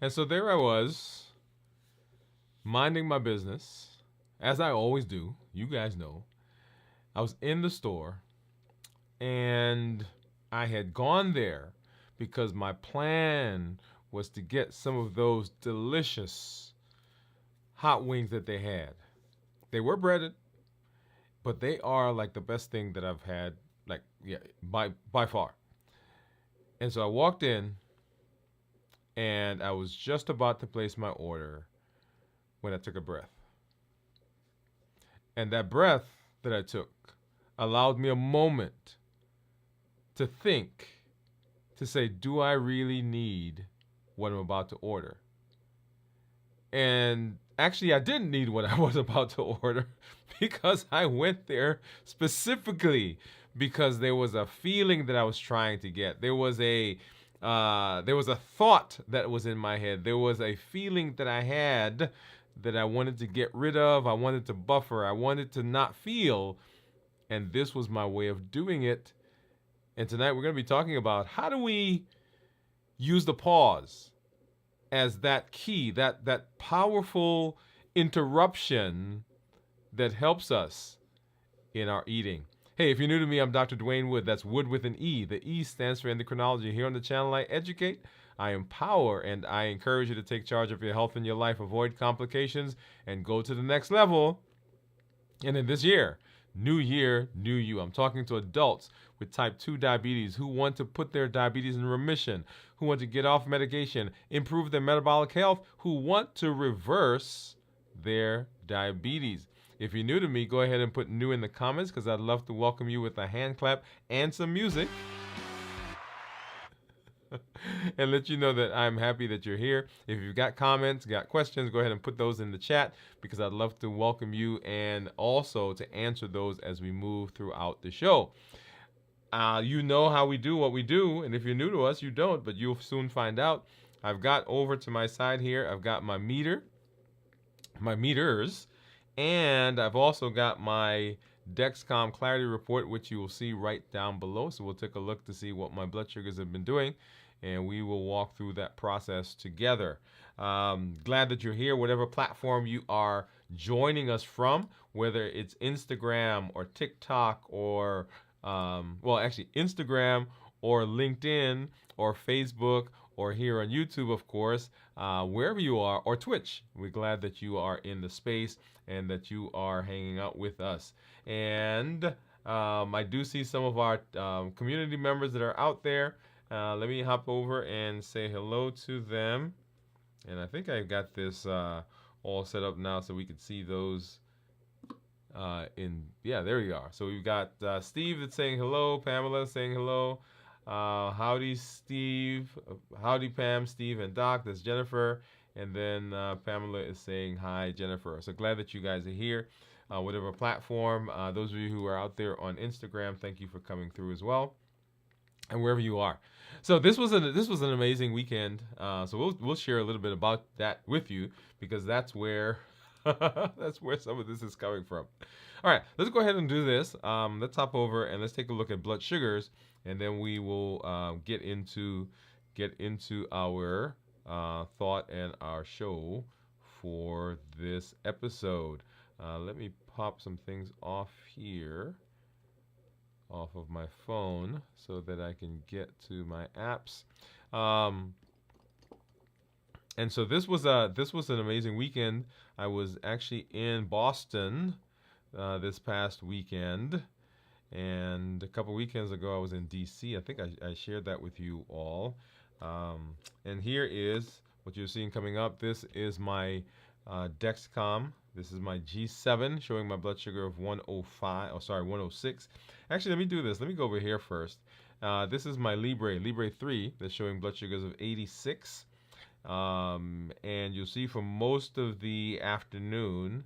And so there I was, minding my business, as I always do. You guys know. I was in the store and I had gone there because my plan was to get some of those delicious hot wings that they had. They were breaded, but they are like the best thing that I've had, like, yeah, by far. And so I walked in and I was just about to place my order when I took a breath. And that breath that I took allowed me a moment to think, to say, do I really need what I'm about to order? And actually, I didn't need what I was about to order because I went there specifically because there was a feeling that I was trying to get. There was a thought that was in my head. There was a feeling that I had that I wanted to get rid of. I wanted to buffer. I wanted to not feel. And this was my way of doing it. And tonight we're going to be talking about how do we use the pause as that key, that powerful interruption that helps us in our eating. Hey, if you're new to me, I'm Dr. Dwain Woode. That's Wood with an E. The E stands for endocrinology. Here on the channel, I educate, I empower, and I encourage you to take charge of your health and your life, avoid complications, and go to the next level. And in this year, new year, new you. I'm talking to adults with type 2 diabetes who want to put their diabetes in remission, who want to get off medication, improve their metabolic health, who want to reverse their diabetes. If you're new to me, go ahead and put new in the comments because I'd love to welcome you with a hand clap and some music and let you know that I'm happy that you're here. If you've got comments, got questions, go ahead and put those in the chat because I'd love to welcome you and also to answer those as we move throughout the show. You know how we do what we do, and if you're new to us, you don't, but you'll soon find out. I've got over to my side here, I've got my meters, and I've also got my Dexcom Clarity Report, which you will see right down below. So we'll take a look to see what my blood sugars have been doing, and we will walk through that process together. Glad that you're here, whatever platform you are joining us from, whether it's Instagram or TikTok or, actually Instagram or LinkedIn or Facebook or here on YouTube, of course, wherever you are, or Twitch. We're glad that you are in the space and that you are hanging out with us. And I do see some of our community members that are out there. Let me hop over and say hello to them. And I think I've got this all set up now so we can see those yeah, there you are. So we've got Steve that's saying hello, Pamela saying hello. Howdy, Steve. Howdy, Pam, Steve, and Doc. That's Jennifer. And then Pamela is saying hi, Jennifer. So glad that you guys are here. Whatever platform. Those of you who are out there on Instagram, thank you for coming through as well. And wherever you are. So this was an amazing weekend. So we'll share a little bit about that with you because that's where that's where some of this is coming from. All right, let's go ahead and do this. Let's hop over and let's take a look at blood sugars, and then we will get into our thought and our show for this episode. Let me pop some things off here, off of my phone, so that I can get to my apps. And so this was an amazing weekend. I was actually in Boston this past weekend, and a couple weekends ago I was in DC. I think I shared that with you all. And here is what you're seeing coming up. This is my Dexcom. This is my G7 showing my blood sugar of 106. Actually, let me do this. Let me go over here first. This is my Libre 3 that's showing blood sugars of 86. And you'll see for most of the afternoon,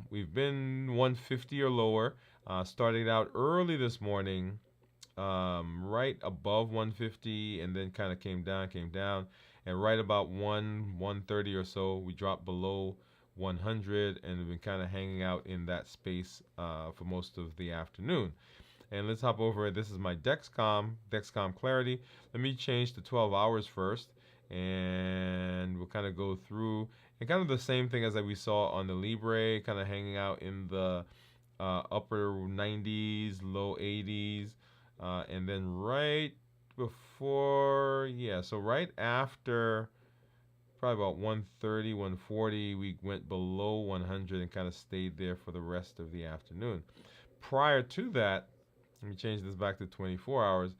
we've been 150 or lower. Started out early this morning, right above 150, and then kind of came down, and right about 130 or so, we dropped below 100, and we've been kind of hanging out in that space for most of the afternoon. And let's hop over. This is my Dexcom Clarity. Let me change to 12 hours first. And kind of go through and kind of the same thing as that we saw on the Libre, kind of hanging out in the upper 90s, low 80s, and then right before, yeah, so right after probably about 130, 140, we went below 100 and kind of stayed there for the rest of the afternoon. Prior to that, let me change this back to 24 hours.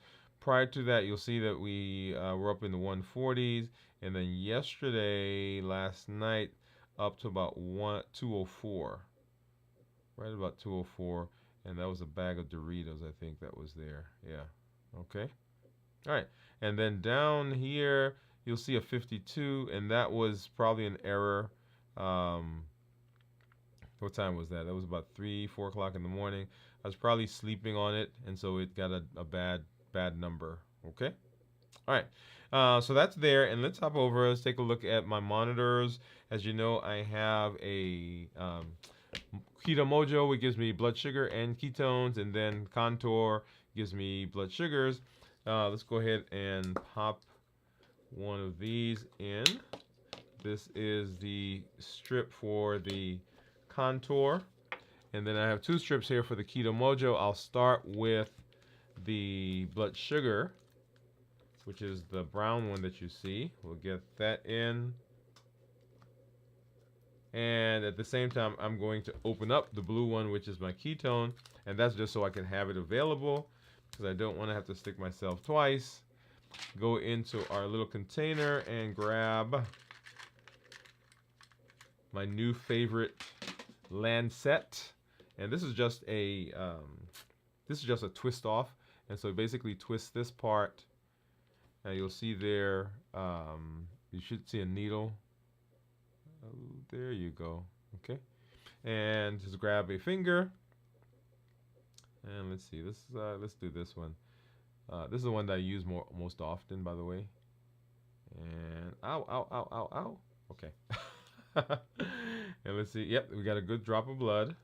Prior to that, you'll see that we were up in the 140s, and then yesterday, last night, up to about 204, right about 204, and that was a bag of Doritos, I think that was there. Yeah, okay. All right, and then down here, you'll see a 52, and that was probably an error. Um, what time was that? That was about 3, 4 o'clock in the morning. I was probably sleeping on it, and so it got a bad number. Okay. All right. So that's there, and let's hop over. Let's take a look at my monitors. As you know, I have a Keto Mojo, which gives me blood sugar and ketones, and then Contour gives me blood sugars. Let's go ahead and pop one of these in. This is the strip for the Contour, and then I have 2 strips here for the Keto Mojo. I'll start with the blood sugar, which is the brown one that you see. We'll get that in. And at the same time, I'm going to open up the blue one, which is my ketone, and that's just so I can have it available, because I don't want to have to stick myself twice. Go into our little container and grab my new favorite Lancet, and this is just a twist off, and so basically twist this part. Now you'll see there, you should see a needle. Oh, there you go. Okay, and just grab a finger, and let's see. Let's do this one. This is the one that I use most often, by the way. And ow, ow, ow, ow, ow. Okay. And let's see. Yep, we got a good drop of blood.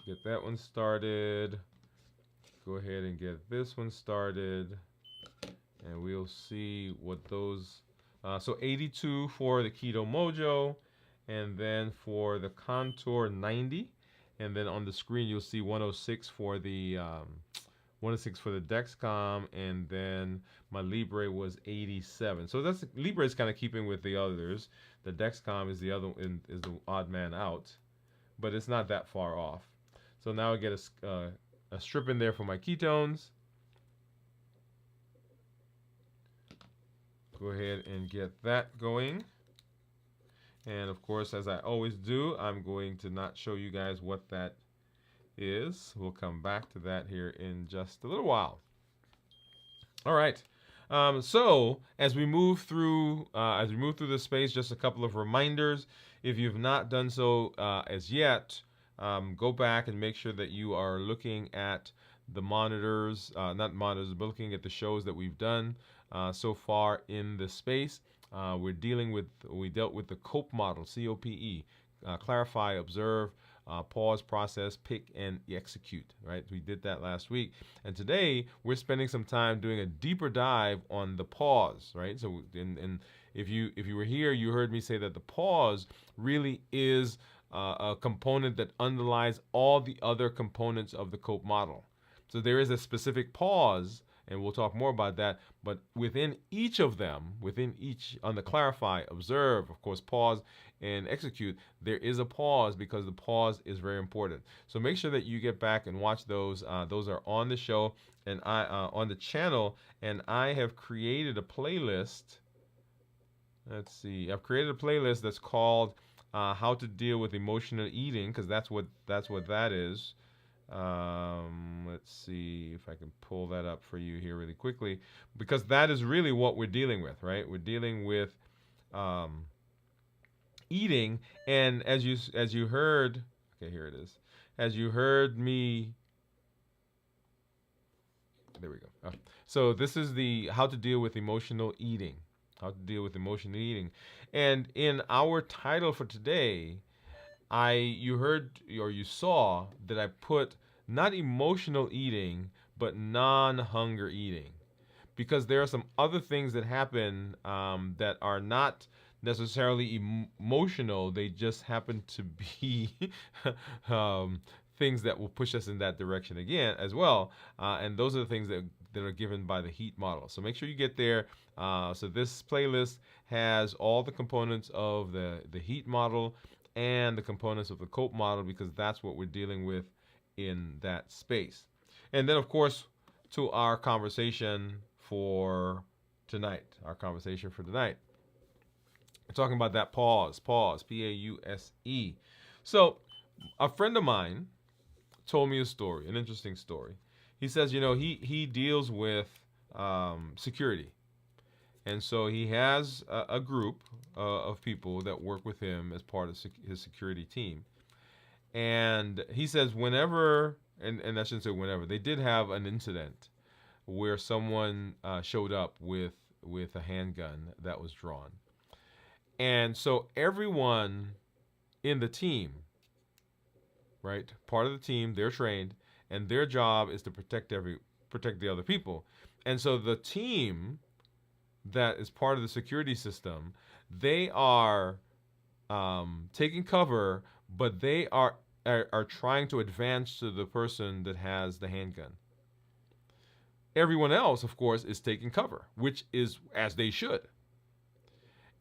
Get that one started. Go ahead and get this one started, and we'll see what those. So 82 for the Keto Mojo, and then for the Contour 90, and then on the screen you'll see 106 for the 106 for the Dexcom, and then my Libre was 87. So that's Libre is kind of keeping with the others. The Dexcom is the odd man out, but it's not that far off. So now I get a strip in there for my ketones. Go ahead and get that going. And of course, as I always do, I'm going to not show you guys what that is. We'll come back to that here in just a little while. All right. So as we move through the space, just a couple of reminders. If you've not done so as yet, go back and make sure that you are looking at the monitors, not monitors, but looking at the shows that we've done so far in the space. We dealt with the COPE model, COPE, clarify, observe, pause, process, pick, and execute, right? We did that last week. And today we're spending some time doing a deeper dive on the pause, right? So and if you were here, you heard me say that the pause really is a component that underlies all the other components of the COPE model. So there is a specific pause, and we'll talk more about that, but within each of them, on the clarify, observe, of course, pause, and execute, there is a pause because the pause is very important. So make sure that you get back and watch those. Those are on the show and on the channel, and I have created a playlist. Let's see. I've created a playlist that's called How to Deal with Emotional Eating, because that's what that is. Let's see if I can pull that up for you here really quickly, because that is really what we're dealing with, right? We're dealing with eating, and as you heard, okay, here it is. As you heard me, there we go. So this is the How to Deal with Emotional Eating. How to Deal with Emotional Eating, and in our title for today, you heard or you saw that I put not emotional eating, but non-hunger eating. because there are some other things that happen that are not necessarily emotional. They just happen to be um, things that will push us in that direction again as well. And those are the things that are given by the heat model. So make sure you get there. So this playlist has all the components of the heat model and the components of the cope model, because that's what we're dealing with in that space. And then, of course, to our conversation for tonight. Our conversation for tonight. We're talking about that pause, Pause. So, a friend of mine told me a story, an interesting story. He says, he deals with security. And so he has a group of people that work with him as part of his security team. And he says whenever, and I shouldn't say whenever, they did have an incident where someone showed up with a handgun that was drawn. And so everyone in the team, right, part of the team, they're trained, and their job is to protect the other people. And so the team that is part of the security system, they are taking cover, but they are trying to advance to the person that has the handgun. Everyone else, of course, is taking cover, which is as they should.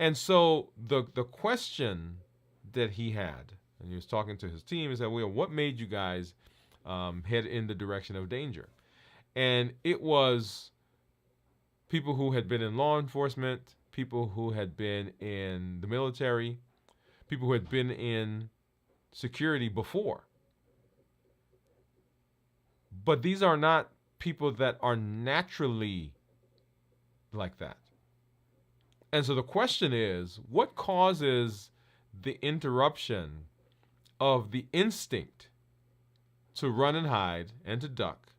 And so the question that he had, and he was talking to his team, is that, well, what made you guys head in the direction of danger? And it was people who had been in law enforcement, people who had been in the military, people who had been in security before. But these are not people that are naturally like that. And so the question is, what causes the interruption of the instinct to run and hide and to duck,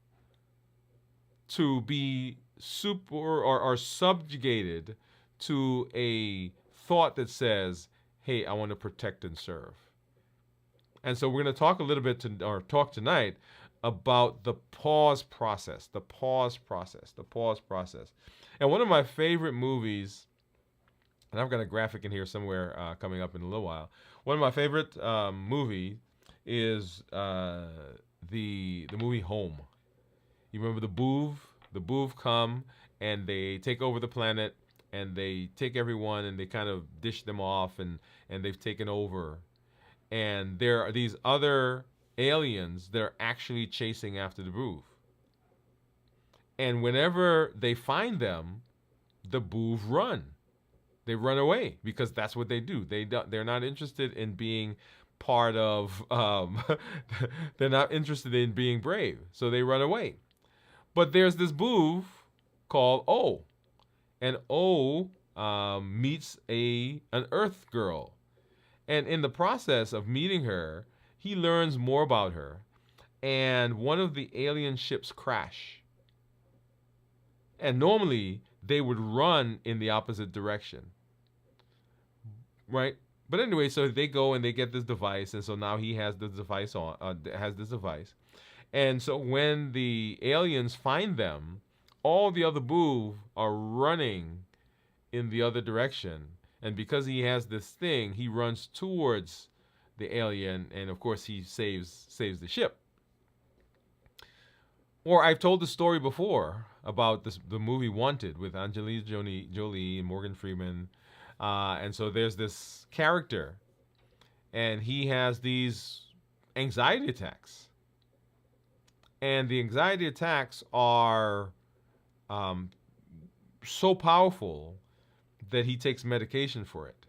to be super or subjugated to a thought that says, hey, I want to protect and serve? And so we're going to talk a little bit talk tonight about the pause process. And one of my favorite movies, and I've got a graphic in here somewhere coming up in a little while. One of my favorite movie is the movie Home. You remember the Boov? The Boov come and they take over the planet, and they take everyone and they kind of dish them off, and they've taken over. And there are these other aliens that are actually chasing after the Boov. And whenever they find them, the Boov run. They run away because that's what they do. They're not interested in being part of. They're not interested in being brave, so they run away. But there's this Boov called O, and O meets an Earth girl, and in the process of meeting her, he learns more about her, and one of the alien ships crash. And normally they would run in the opposite direction, right? But anyway, so they go and they get this device, and so now he has this device and so when the aliens find them, all the other Boov are running in the other direction, and because he has this thing, he runs towards the alien, and of course he saves the ship. Or I've told the story before about the movie Wanted with Angelina Jolie and Morgan Freeman. And so there's this character, and he has these anxiety attacks. And the anxiety attacks are so powerful that he takes medication for it.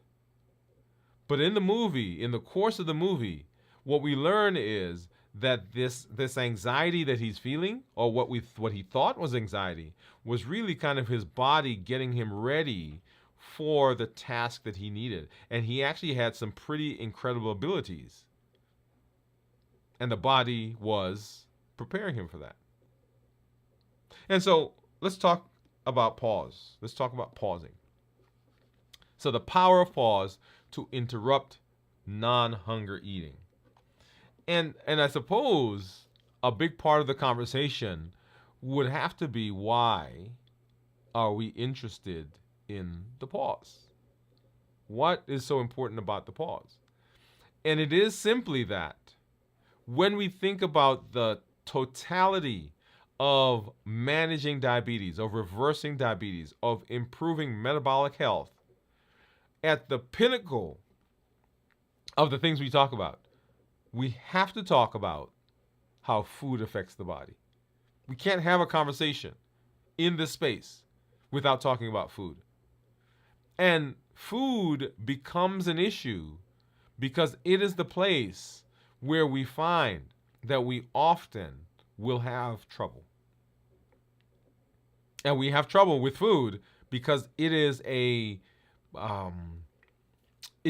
But in the course of the movie, what we learn is that this anxiety that he's feeling, or what he thought was anxiety, was really kind of his body getting him ready for the task that he needed. And he actually had some pretty incredible abilities. And the body was preparing him for that. And so let's talk about pause. Let's talk about pausing. So the power of pause to interrupt non-hunger eating. And I suppose a big part of the conversation would have to be why are we interested in the pause? What is so important about the pause? And it is simply that when we think about the totality of managing diabetes, of reversing diabetes, of improving metabolic health, at the pinnacle of the things we talk about, we have to talk about how food affects the body. We can't have a conversation in this space without talking about food. And food becomes an issue because it is the place where we find that we often will have trouble. And we have trouble with food because it is it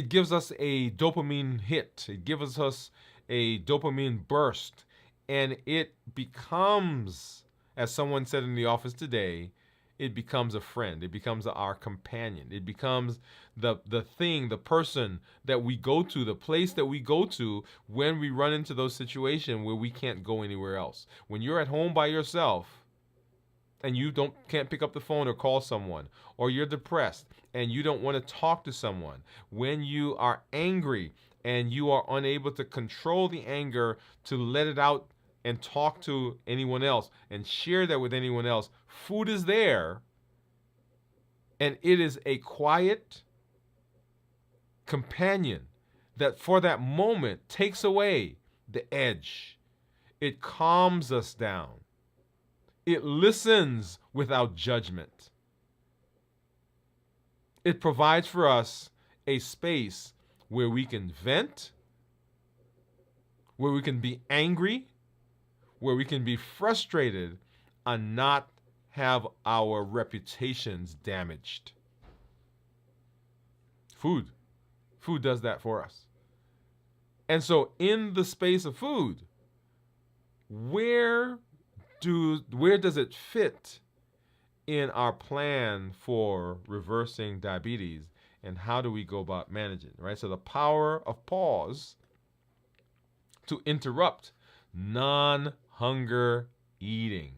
gives us a dopamine hit. It gives us a dopamine burst. And it becomes, as someone said in the office today, it becomes a friend. It becomes our companion. It becomes the thing, the person that we go to, the place that we go to when we run into those situations where we can't go anywhere else. When you're at home by yourself and you can't pick up the phone or call someone, or you're depressed and you don't want to talk to someone, when you are angry and you are unable to control the anger to let it out and talk to anyone else and share that with anyone else, food is there, and it is a quiet companion that for that moment takes away the edge. It calms us down. It listens without judgment. It provides for us a space where we can vent, where we can be angry, where we can be frustrated and not have our reputations damaged. Food does that for us. And so in the space of food, where does it fit in our plan for reversing diabetes, and how do we go about managing, right? So the power of pause to interrupt non-hunger eating.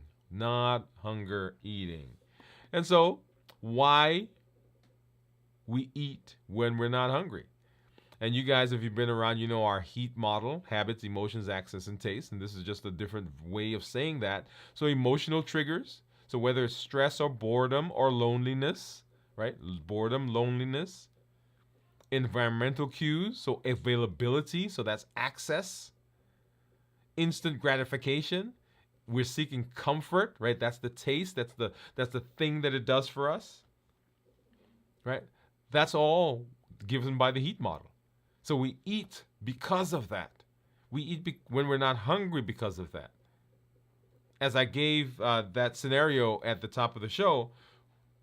And so why we eat when we're not hungry. And you guys, if you've been around, you know our HEAT model: habits, emotions, access, and taste. And this is just a different way of saying that. So emotional triggers. So whether it's stress or boredom or loneliness, right? Boredom, loneliness. Environmental cues. So availability. So that's access. Instant gratification. We're seeking comfort, right? That's the taste. That's the thing that it does for us, right? That's all given by the HEAT model. So we eat because of that. We eat when we're not hungry because of that. As I gave that scenario at the top of the show,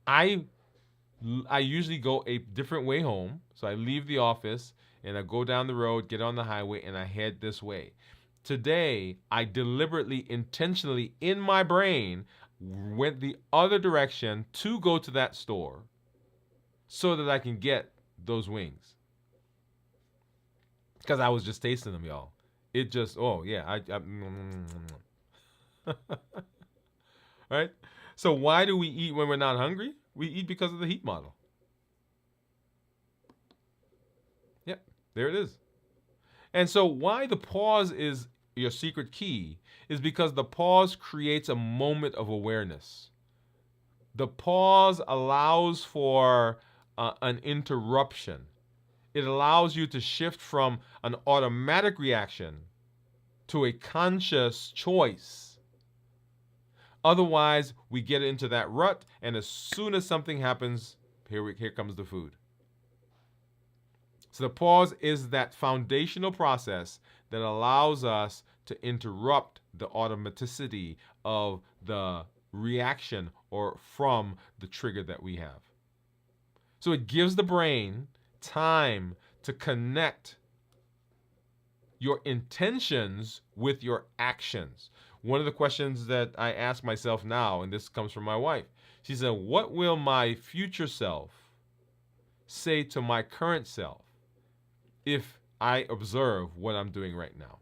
I usually go a different way home. So I leave the office and I go down the road, get on the highway, and I head this way. Today, I deliberately, intentionally, in my brain, went the other direction to go to that store so that I can get those wings. Because I was just tasting them, y'all. It just, oh, yeah. Right? So why do we eat when we're not hungry? We eat because of the HEAT model. Yep, there it is. And so why the pause is your secret key is because the pause creates a moment of awareness. The pause allows for an interruption. It allows you to shift from an automatic reaction to a conscious choice. Otherwise, we get into that rut, and as soon as something happens, here comes the food. So the pause is that foundational process that allows us to interrupt the automaticity of the reaction or from the trigger that we have. So it gives the brain time to connect your intentions with your actions. One of the questions that I ask myself now, and this comes from my wife, she said, what will my future self say to my current self if I observe what I'm doing right now?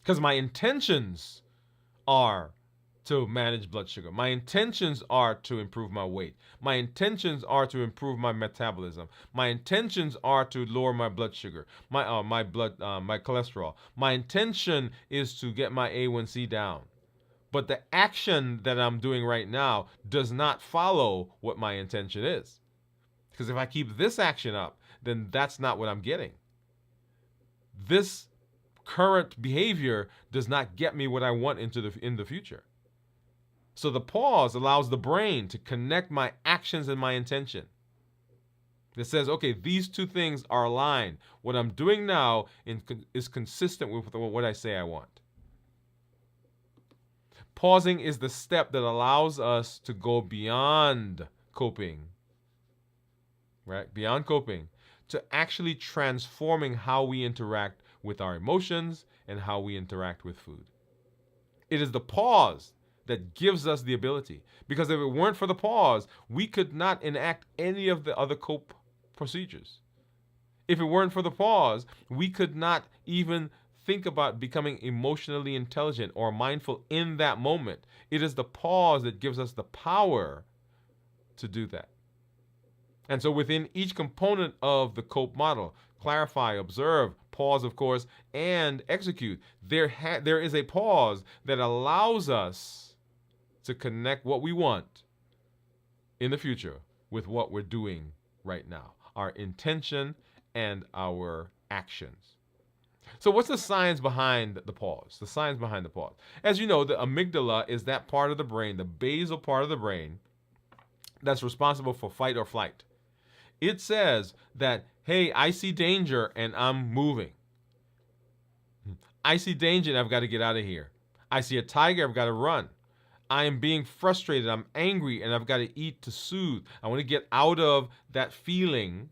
Because my intentions are to manage blood sugar. My intentions are to improve my weight. My intentions are to improve my metabolism. My intentions are to lower my blood sugar, my cholesterol. My intention is to get my A1C down. But the action that I'm doing right now does not follow what my intention is. Because if I keep this action up, then that's not what I'm getting. This current behavior does not get me what I want in the future. So the pause allows the brain to connect my actions and my intention. It says, okay, these two things are aligned. What I'm doing now is consistent with what I say I want. Pausing is the step that allows us to go beyond coping, right? Beyond coping, to actually transforming how we interact with our emotions and how we interact with food. It is the pause that gives us the ability. Because if it weren't for the pause, we could not enact any of the other cope procedures. If it weren't for the pause, we could not even think about becoming emotionally intelligent or mindful in that moment. It is the pause that gives us the power to do that. And so within each component of the cope model, clarify, observe, pause, of course, and execute, there is a pause that allows us to connect what we want in the future with what we're doing right now, our intention and our actions. So what's the science behind the pause? The science behind the pause. As you know, the amygdala is that part of the brain, the basal part of the brain, that's responsible for fight or flight. It says that, hey, I see danger and I'm moving. I see danger and I've got to get out of here. I see a tiger, I've got to run. I am being frustrated, I'm angry, and I've got to eat to soothe. I want to get out of that feeling,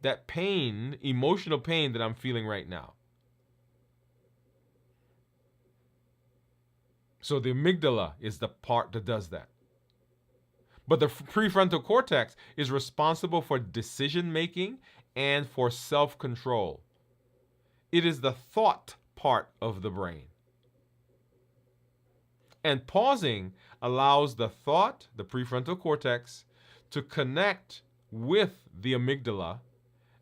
that pain, emotional pain that I'm feeling right now. So the amygdala is the part that does that. But the prefrontal cortex is responsible for decision making and for self-control. It is the thought part of the brain. And pausing allows the thought, the prefrontal cortex, to connect with the amygdala,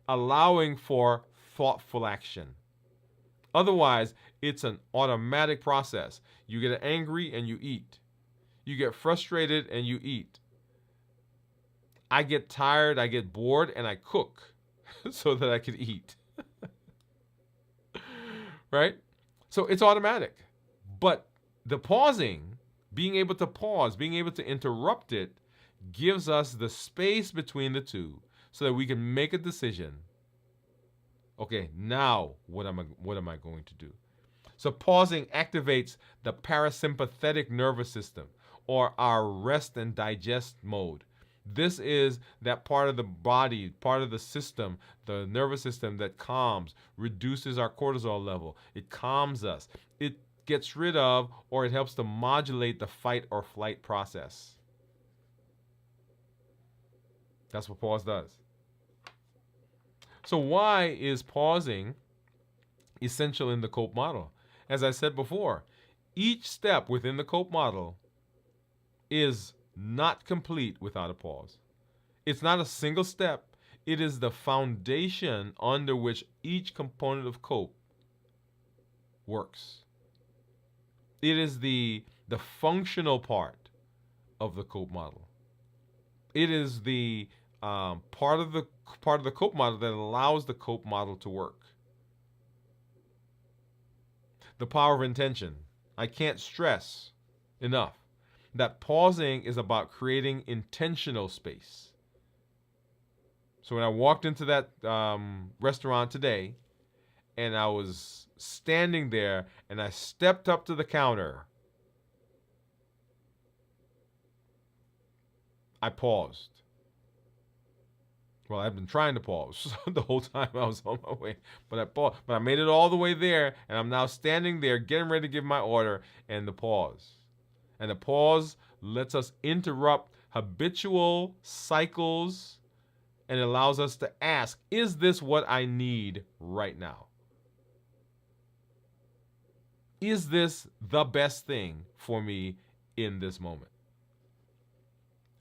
allowing for thoughtful action. Otherwise, it's an automatic process. You get angry and you eat. You get frustrated and you eat. I get tired, I get bored, and I cook so that I could eat. Right? So it's automatic. But the pausing, being able to pause, being able to interrupt it, gives us the space between the two so that we can make a decision. Okay, now what am I going to do? So pausing activates the parasympathetic nervous system, or our rest and digest mode. This is that part of the body, part of the system, the nervous system that calms, reduces our cortisol level. It calms us. It gets rid of, or it helps to modulate the fight or flight process. That's what pause does. So why is pausing essential in the cope model? As I said before, each step within the cope model is not complete without a pause. It's not a single step. It is the foundation under which each component of cope works. It is the functional part of the cope model. It is the part of the cope model that allows the cope model to work. The power of intention. I can't stress enough that pausing is about creating intentional space. So when I walked into that restaurant today, and I was standing there, and I stepped up to the counter, I paused. Well, I've been trying to pause the whole time I was on my way, but I paused. But I made it all the way there, and I'm now standing there, getting ready to give my order, and the pause. And the pause lets us interrupt habitual cycles and allows us to ask, is this what I need right now? Is this the best thing for me in this moment.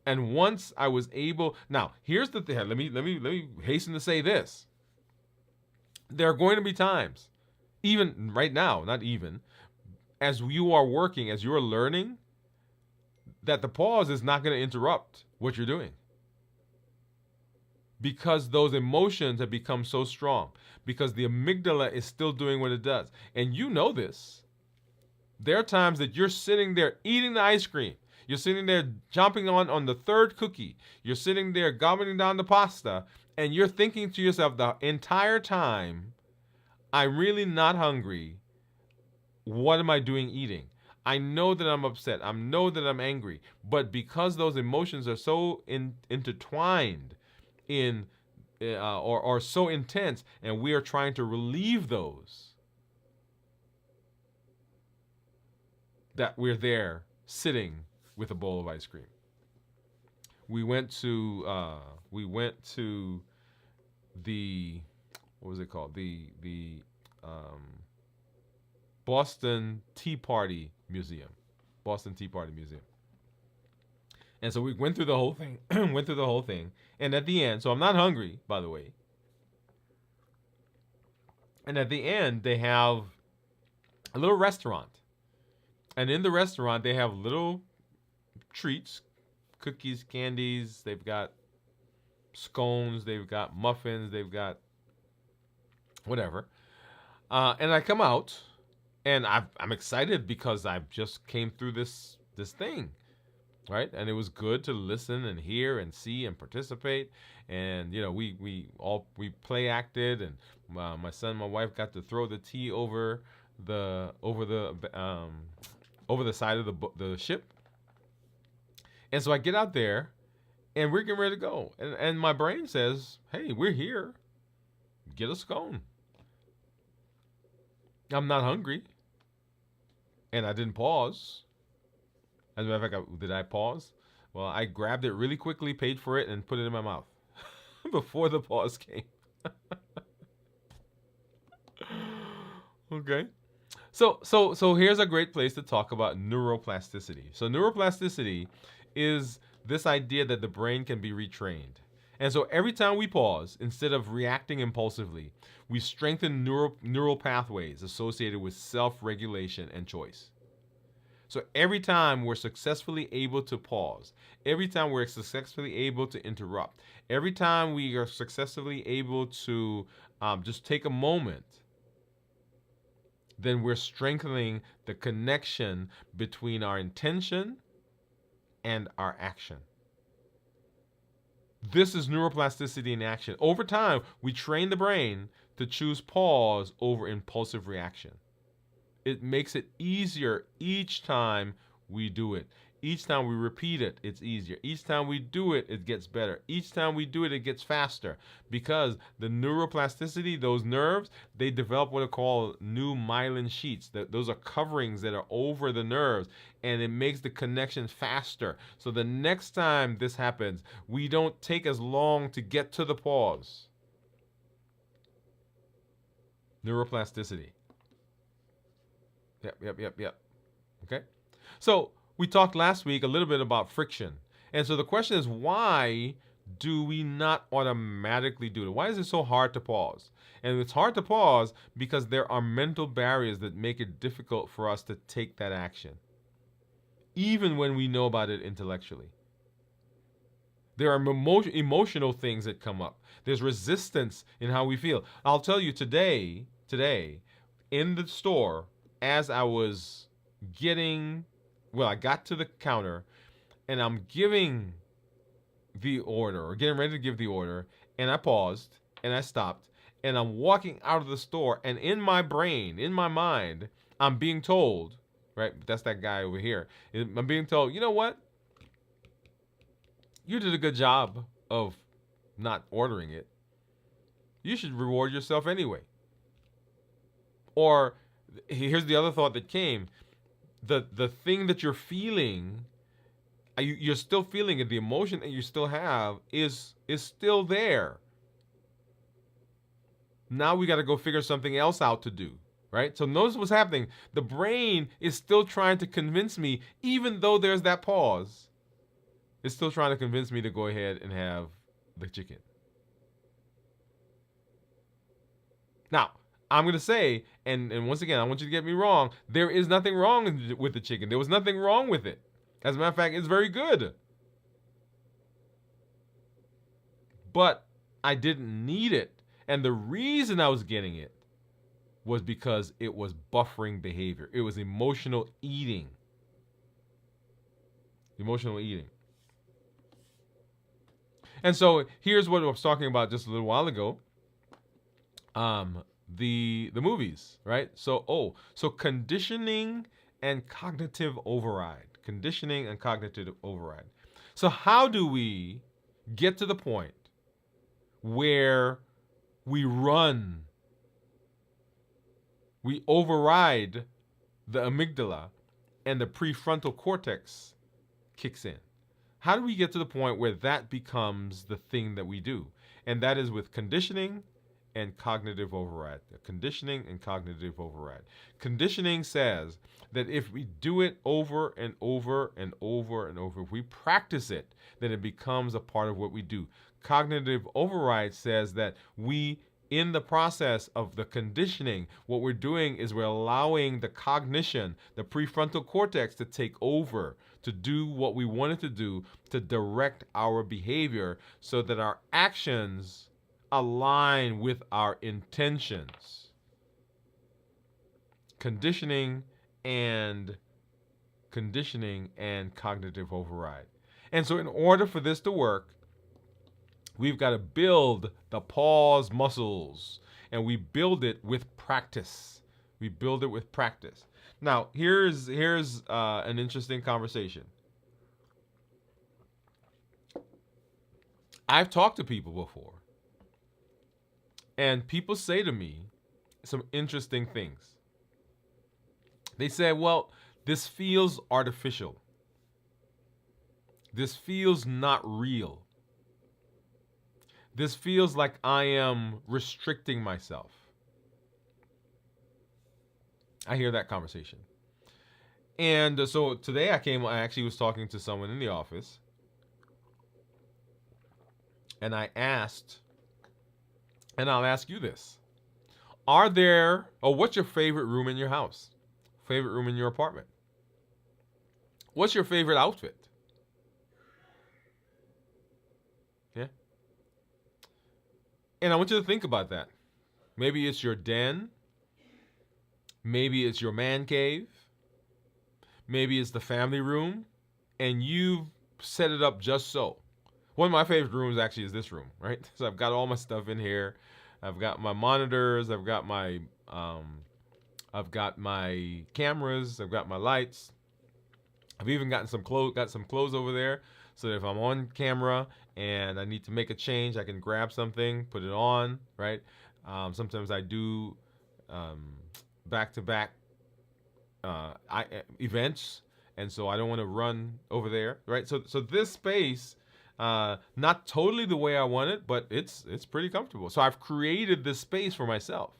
And once I was able, now here's the thing. Let me hasten to say this. There are going to be times, even right now, not even, as you are working, as you're learning, that the pause is not going to interrupt what you're doing. Because those emotions have become so strong. Because the amygdala is still doing what it does. And you know this. There are times that you're sitting there eating the ice cream. You're sitting there jumping on the third cookie. You're sitting there gobbling down the pasta. And you're thinking to yourself the entire time, I'm really not hungry. What am I doing eating? I know that I'm upset. I know that I'm angry. But because those emotions are so intertwined or so intense, and we are trying to relieve those, that we're there sitting with a bowl of ice cream. We went to the, what was it called? The Boston Tea Party Museum. Boston Tea Party Museum. And so we went through the whole thing. And at the end, so I'm not hungry, by the way. And at the end, they have a little restaurant. And in the restaurant, they have little treats, cookies, candies. They've got scones. They've got muffins. They've got whatever. And I come out, and I'm excited because I've just came through this thing. Right, and it was good to listen and hear and see and participate, and we play acted, and my son and my wife got to throw the tea over the side of the ship, and so I get out there, and we're getting ready to go, and my brain says, "Hey, we're here. Get a scone." I'm not hungry, and I didn't pause. As a matter of fact, did I pause? Well, I grabbed it really quickly, paid for it, and put it in my mouth before the pause came. Okay. So here's a great place to talk about neuroplasticity. So neuroplasticity is this idea that the brain can be retrained. And so every time we pause, instead of reacting impulsively, we strengthen neural pathways associated with self-regulation and choice. So every time we're successfully able to pause, every time we're successfully able to interrupt, every time we are successfully able to just take a moment, then we're strengthening the connection between our intention and our action. This is neuroplasticity in action. Over time, we train the brain to choose pause over impulsive reaction. It makes it easier each time we do it. Each time we repeat it, it's easier. Each time we do it, it gets better. Each time we do it, it gets faster. Because the neuroplasticity, those nerves, they develop what are called new myelin sheets. Those are coverings that are over the nerves, and it makes the connection faster. So the next time this happens, we don't take as long to get to the pause. Neuroplasticity. Yep. Okay? So we talked last week a little bit about friction. And so the question is, why do we not automatically do it? Why is it so hard to pause? And it's hard to pause because there are mental barriers that make it difficult for us to take that action, even when we know about it intellectually. There are emotional things that come up. There's resistance in how we feel. I'll tell you today, in the store, as I was I got to the counter, and I'm giving the order, or getting ready to give the order, and I paused, and I stopped, and I'm walking out of the store, and in my brain, in my mind, I'm being told, right, that's that guy over here, I'm being told, you know what? You did a good job of not ordering it. You should reward yourself anyway. Or here's the other thought that came. The thing that you're feeling, you're still feeling it. The emotion that you still have is still there. Now we got to go figure something else out to do. right? So notice what's happening. The brain is still trying to convince me, even though there's that pause, it's still trying to convince me to go ahead and have the chicken. Now, I'm going to say, and once again, I want you to get me wrong, there is nothing wrong with the chicken. There was nothing wrong with it. As a matter of fact, it's very good. But I didn't need it. And the reason I was getting it was because it was buffering behavior. It was emotional eating. Emotional eating. And so here's what I was talking about just a little while ago. The movies, right? So conditioning and cognitive override. Conditioning and cognitive override. So how do we get to the point where we override the amygdala and the prefrontal cortex kicks in? How do we get to the point where that becomes the thing that we do? And that is with conditioning and cognitive override. Conditioning and cognitive override. Conditioning says that if we do it over and over and over and over, if we practice it, then it becomes a part of what we do. Cognitive override says that in the process of the conditioning, what we're doing is we're allowing the cognition, the prefrontal cortex, to take over, to do what we want it to do, to direct our behavior so that our actions align with our intentions. Conditioning and cognitive override. And so in order for this to work, we've got to build the pause muscles, and we build it with practice. We build it with practice. Now, here's an interesting conversation. I've talked to people before, and people say to me some interesting things. They say, well, this feels artificial. This feels not real. This feels like I am restricting myself. I hear that conversation. And so today I actually was talking to someone in the office, and I asked, and I'll ask you this. What's your favorite room in your house? Favorite room in your apartment? What's your favorite outfit? Yeah. And I want you to think about that. Maybe it's your den. Maybe it's your man cave. Maybe it's the family room. And you've set it up just so. One of my favorite rooms actually is this room, right? So I've got all my stuff in here. I've got my monitors. I've got my cameras. I've got my lights. I've even got some clothes over there, so that if I'm on camera and I need to make a change, I can grab something, put it on, right? Sometimes I do back-to-back events, and so I don't want to run over there, right? So this space, not totally the way I want it, but it's pretty comfortable. So I've created this space for myself.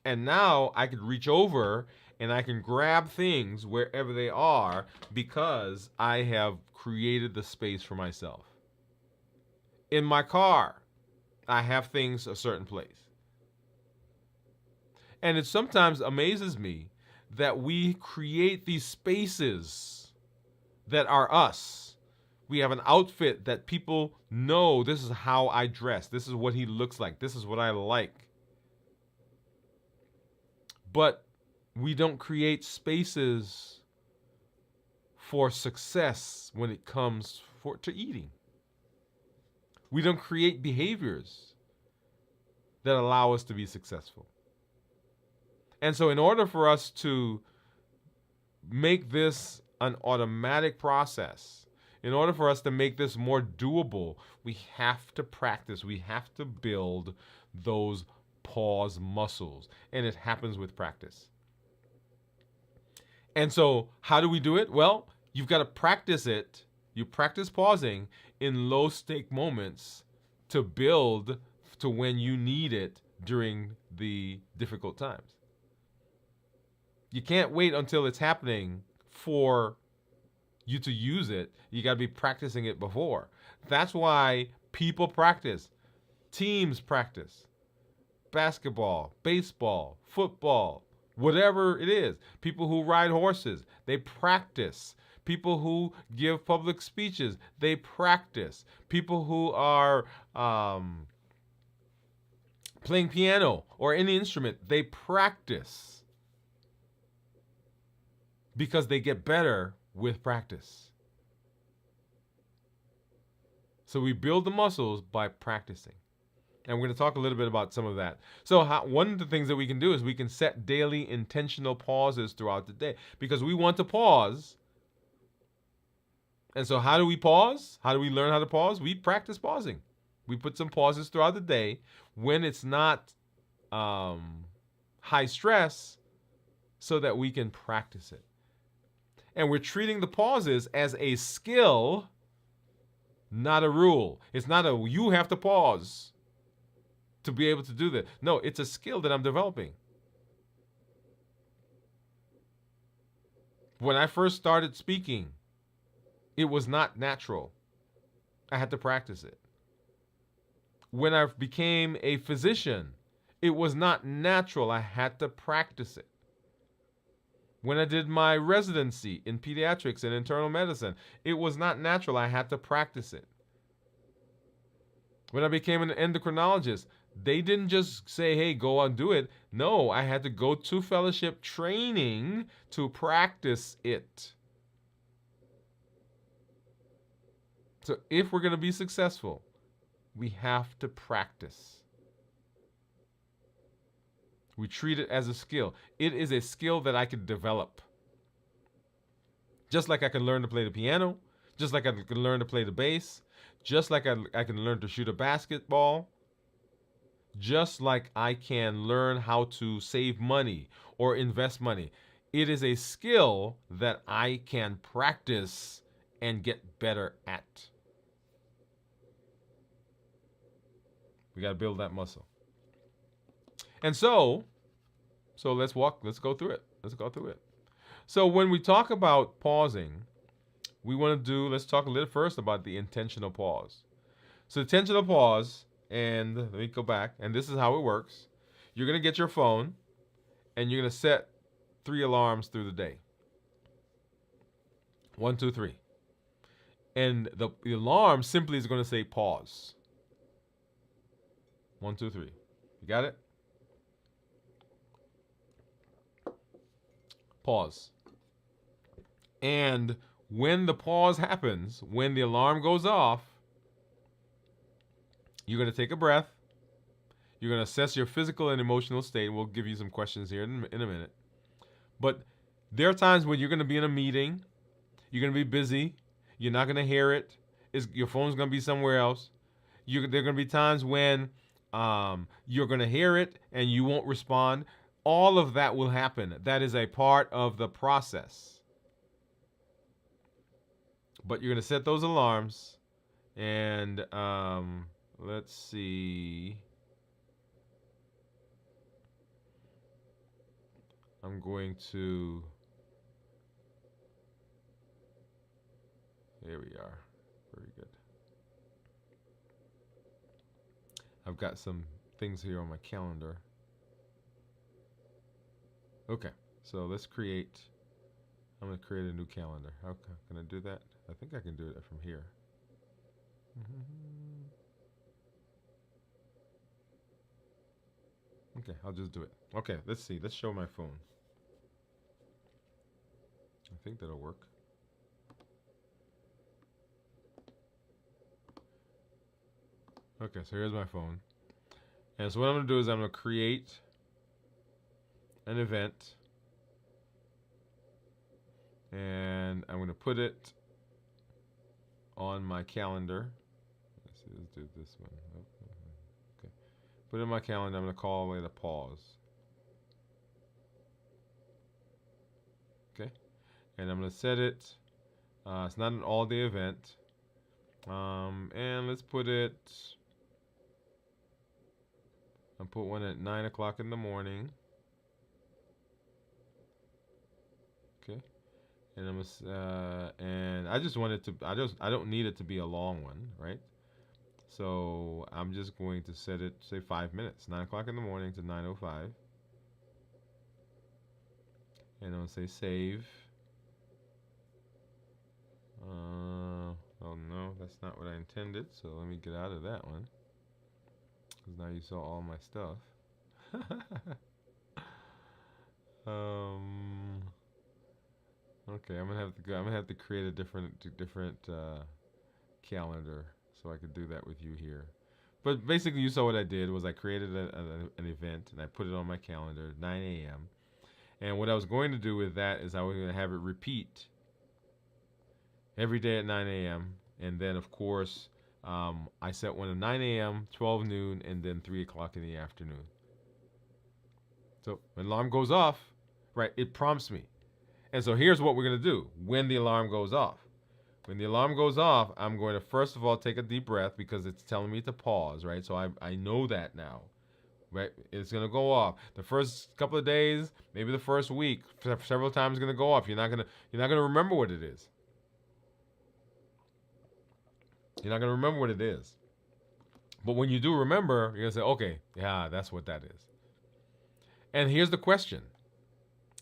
And now I could reach over and I can grab things wherever they are because I have created the space for myself. In my car, I have things a certain place. And it sometimes amazes me that we create these spaces that are us. We have an outfit that people know, this is how I dress. This is what he looks like. This is what I like. But we don't create spaces for success when it comes to eating. We don't create behaviors that allow us to be successful. And so in order for us to make this an automatic process, in order for us to make this more doable, we have to practice. We have to build those pause muscles. And it happens with practice. And so how do we do it? Well, you've got to practice it. You practice pausing in low stake moments to build to when you need it during the difficult times. You can't wait until it's happening for you to use it. You got to be practicing it before. That's why people practice, teams practice, basketball, baseball, football, whatever it is. People who ride horses, they practice. People who give public speeches, they practice. People who are playing piano or any instrument, they practice because they get better with practice. So we build the muscles by practicing. And we're going to talk a little bit about some of that. So one of the things that we can do is we can set daily intentional pauses throughout the day because we want to pause. And so how do we pause? How do we learn how to pause? We practice pausing. We put some pauses throughout the day when it's not high stress so that we can practice it. And we're treating the pauses as a skill, not a rule. It's not a you have to pause to be able to do that. No, it's a skill that I'm developing. When I first started speaking, it was not natural. I had to practice it. When I became a physician, it was not natural. I had to practice it. When I did my residency in pediatrics and internal medicine, it was not natural. I had to practice it. When I became an endocrinologist, they didn't just say, hey, go and do it. No, I had to go to fellowship training to practice it. So if we're going to be successful, we have to practice. We treat it as a skill. It is a skill that I could develop. Just like I can learn to play the piano, just like I can learn to play the bass, just like I can learn to shoot a basketball, just like I can learn how to save money or invest money. It is a skill that I can practice and get better at. We got to build that muscle. And so let's go through it. So when we talk about pausing, let's talk a little first about the intentional pause. So intentional pause, and let me go back, and this is how it works. You're going to get your phone, and you're going to set 3 alarms through the day. 1, 2, 3. And the alarm simply is going to say pause. 1, 2, 3. You got it? Pause. And when the pause happens, when the alarm goes off, you're going to take a breath. You're going to assess your physical and emotional state. We'll give you some questions here in a minute. But there are times when you're going to be in a meeting. You're going to be busy. You're not going to hear it. Your phone's going to be somewhere else. There are going to be times when you're going to hear it and you won't respond. All of that will happen. That is a part of the process. But you're going to set those alarms. And let's see. I'm going to. There we are. Very good. I've got some things here on my calendar. Okay, so I'm going to create a new calendar. How can I do that? I think I can do it from here. Okay, I'll just do it. Okay, let's see. Let's show my phone. I think that'll work. Okay, so here's my phone. And so what I'm going to do is I'm going to create an event. And I'm going to put it on my calendar. Let's see, let's do this one. Okay. Put it in my calendar. I'm going to call it a pause. Okay. And I'm going to set it. It's not an all-day event. And let's put it. I'll put one at 9 o'clock in the morning. and I just want it to. I don't need it to be a long one, right? So I'm just going to set it, say 5 minutes, 9 o'clock in the morning to 9:05, and I'm gonna say save. Oh no, that's not what I intended. So let me get out of that one, because now you saw all my stuff. um. Okay, I'm gonna have to go. I'm gonna have to create a different calendar so I could do that with you here. But basically, you saw what I did was I created an event and I put it on my calendar, 9 a.m. And what I was going to do with that is I was going to have it repeat every day at 9 a.m. And then, of course, I set one at 9 a.m., 12 noon, and then 3 o'clock in the afternoon. So when the alarm goes off, right, it prompts me. And so here's what we're going to do when the alarm goes off. When the alarm goes off, I'm going to first of all take a deep breath because it's telling me to pause, right? So I know that now, right? It's going to go off. The first couple of days, maybe the first week, several times it's going to go off. You're not going to remember what it is. You're not going to remember what it is. But when you do remember, you're going to say, okay, yeah, that's what that is. And here's the question,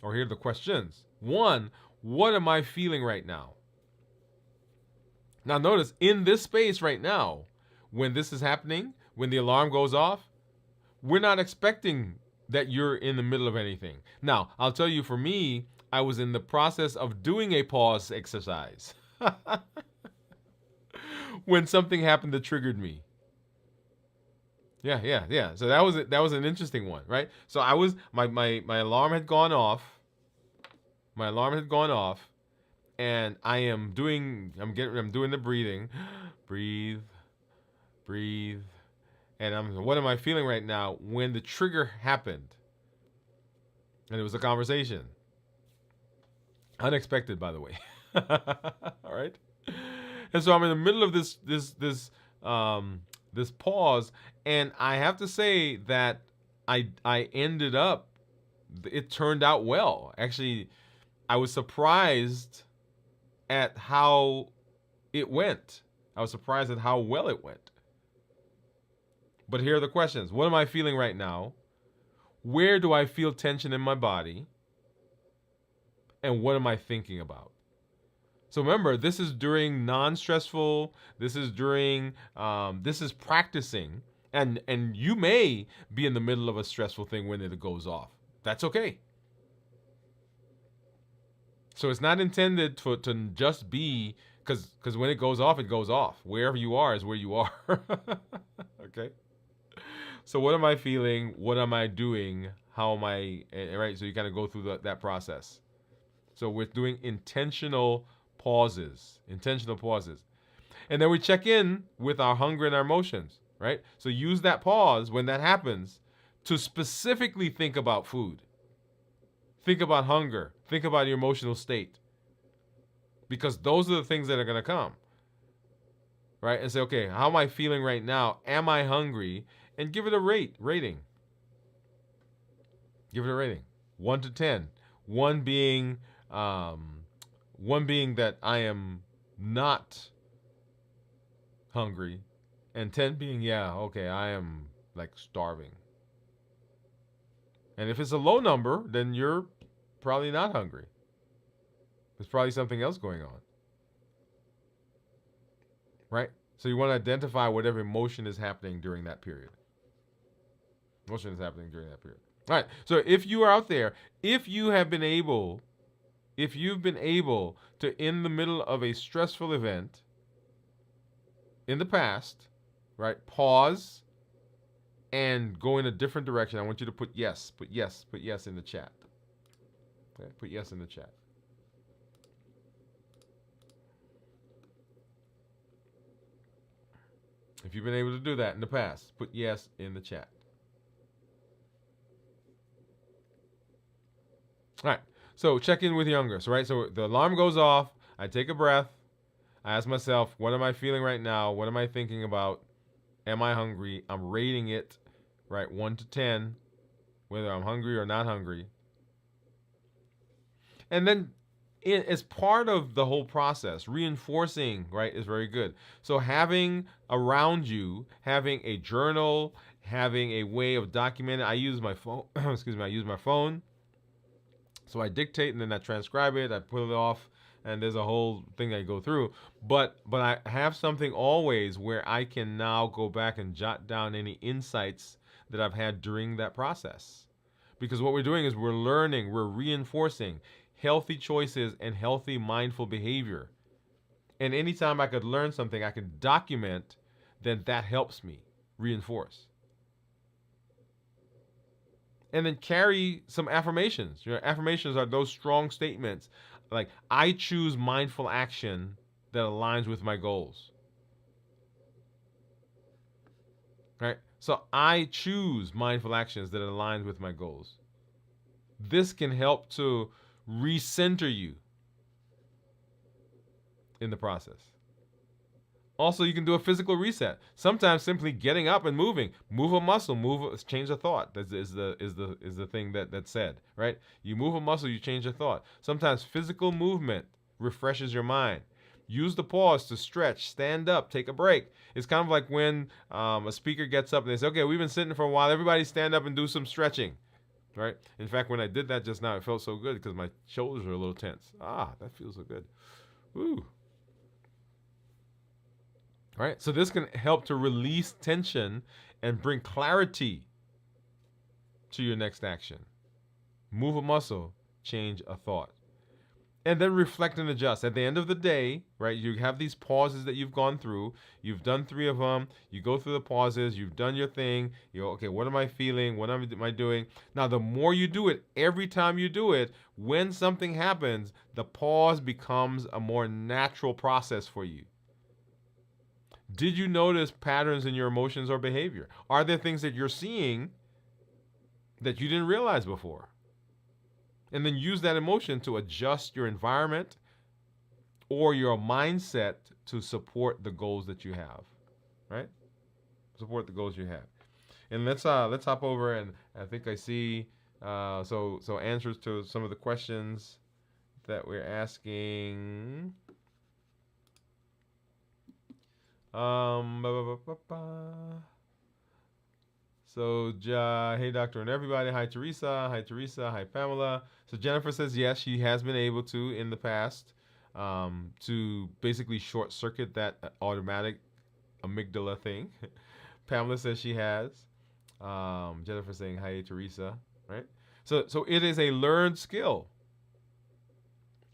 or here are the questions. One, what am I feeling right now? Now notice, in this space right now, when this is happening, when the alarm goes off, we're not expecting that you're in the middle of anything. Now, I'll tell you, for me, I was in the process of doing a pause exercise when something happened that triggered me. Yeah. So that was an interesting one, right? So I was my alarm had gone off. My alarm had gone off, and I'm doing the breathing. Breathe. And what am I feeling right now when the trigger happened? And it was a conversation. Unexpected, by the way. All right. And so I'm in the middle of this pause, and I have to say that I ended up. It turned out well. Actually, I was surprised at how it went. I was surprised at how well it went. But here are the questions. What am I feeling right now? Where do I feel tension in my body? And what am I thinking about? So remember, this is during non-stressful, this is practicing, and you may be in the middle of a stressful thing when it goes off. That's okay. So it's not intended to just be, because when it goes off, it goes off. Wherever you are is where you are. Okay? So what am I feeling? What am I doing? How am I, right? So you kind of go through that process. So we're doing intentional pauses. And then we check in with our hunger and our emotions, right? So use that pause when that happens to specifically think about food. Think about hunger. Think about your emotional state. Because those are the things that are going to come. Right? And say, okay, how am I feeling right now? Am I hungry? And give it a rating. Give it a rating. 1 to 10. 1 being that I am not hungry. And 10 being, yeah, okay, I am like starving. And if it's a low number, then you're probably not hungry. There's probably something else going on. Right? So you want to identify whatever emotion is happening during that period. All right. So if you are out there, if you've been able to, in the middle of a stressful event in the past, right, pause and go in a different direction, I want you to put yes in the chat. Okay, put yes in the chat. If you've been able to do that in the past, put yes in the chat. All right. So check in with your hunger. So, right. So the alarm goes off. I take a breath. I ask myself, what am I feeling right now? What am I thinking about? Am I hungry? I'm rating it, right, 1 to 10, whether I'm hungry or not hungry. And then It's part of the whole process. Reinforcing, right, is very good. So having around you, having a journal, having a way of documenting. I use my phone. Excuse me. I use my phone. So I dictate and then I transcribe it. I put it off, and there's a whole thing I go through. But I have something always where I can now go back and jot down any insights that I've had during that process. Because what we're doing is we're learning, we're reinforcing healthy choices and healthy mindful behavior. And anytime I could learn something, I can document, then that helps me reinforce. And then carry some affirmations. Affirmations are those strong statements like, I choose mindful action that aligns with my goals. Right? So I choose mindful actions that align with my goals. This can help to recenter you in the process. Also, you can do a physical reset. Sometimes simply getting up and moving, move a muscle, change a thought. That is the thing that's said, right? You move a muscle, you change a thought. Sometimes physical movement refreshes your mind. Use the pause to stretch, stand up, take a break. It's kind of like when a speaker gets up and they say, "Okay, we've been sitting for a while. Everybody stand up and do some stretching." Right? In fact, when I did that just now, it felt so good because my shoulders were a little tense. That feels so good. Woo. Right? So this can help to release tension and bring clarity to your next action. Move a muscle, change a thought. And then reflect and adjust. At the end of the day, right, you have these pauses that you've gone through. You've done 3 of them. You go through the pauses. You've done your thing. You go, okay, what am I feeling? What am I doing? Now, the more you do it, every time you do it, when something happens, the pause becomes a more natural process for you. Did you notice patterns in your emotions or behavior? Are there things that you're seeing that you didn't realize before? And then use that emotion to adjust your environment or your mindset to support the goals that you have, right? Support the goals you have. And let's hop over, and I think I see so answers to some of the questions that we're asking. So, hey, doctor and everybody. Hi, Teresa. Hi, Teresa. Hi, Pamela. So, Jennifer says yes, she has been able to in the past to basically short circuit that automatic amygdala thing. Pamela says she has. Jennifer saying hi, Teresa. Right. So it is a learned skill,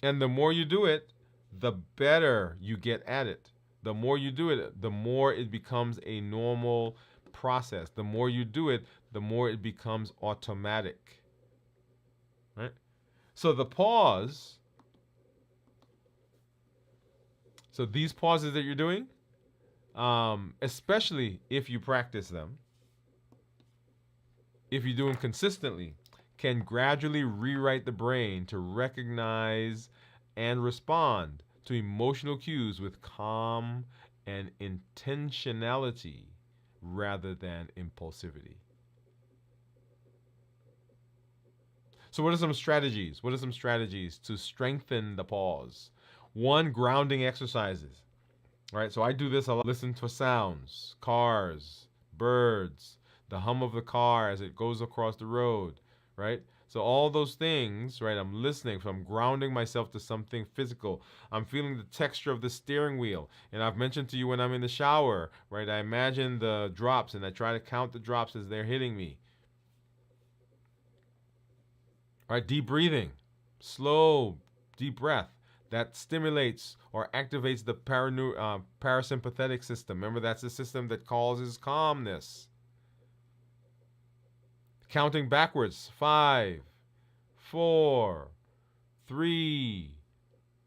and the more you do it, the better you get at it. The more you do it, the more it becomes a normal process. The more you do it, the more it becomes automatic. Right? So the pause, so these pauses that you're doing, especially if you practice them, if you do them consistently, can gradually rewrite the brain to recognize and respond to emotional cues with calm and intentionality rather than impulsivity. So what are some strategies? What are some strategies to strengthen the pause? One, grounding exercises. Right? So I do this a lot. Listen to sounds, cars, birds, the hum of the car as it goes across the road, right? So all those things, right? I'm listening, so I'm grounding myself to something physical. I'm feeling the texture of the steering wheel. And I've mentioned to you when I'm in the shower, right? I imagine the drops and I try to count the drops as they're hitting me. All right, deep breathing, slow, deep breath. That stimulates or activates the parasympathetic system. Remember, that's the system that causes calmness. Counting backwards. 5, 4, 3,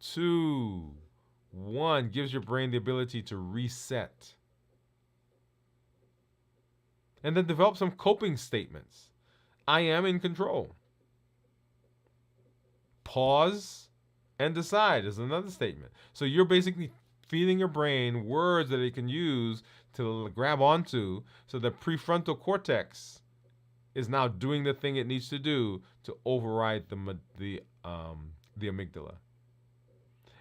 2, 1 gives your brain the ability to reset. And then develop some coping statements. I am in control. Pause and decide is another statement. So you're basically feeding your brain words that it can use to grab onto, so the prefrontal cortex is now doing the thing it needs to do to override the amygdala.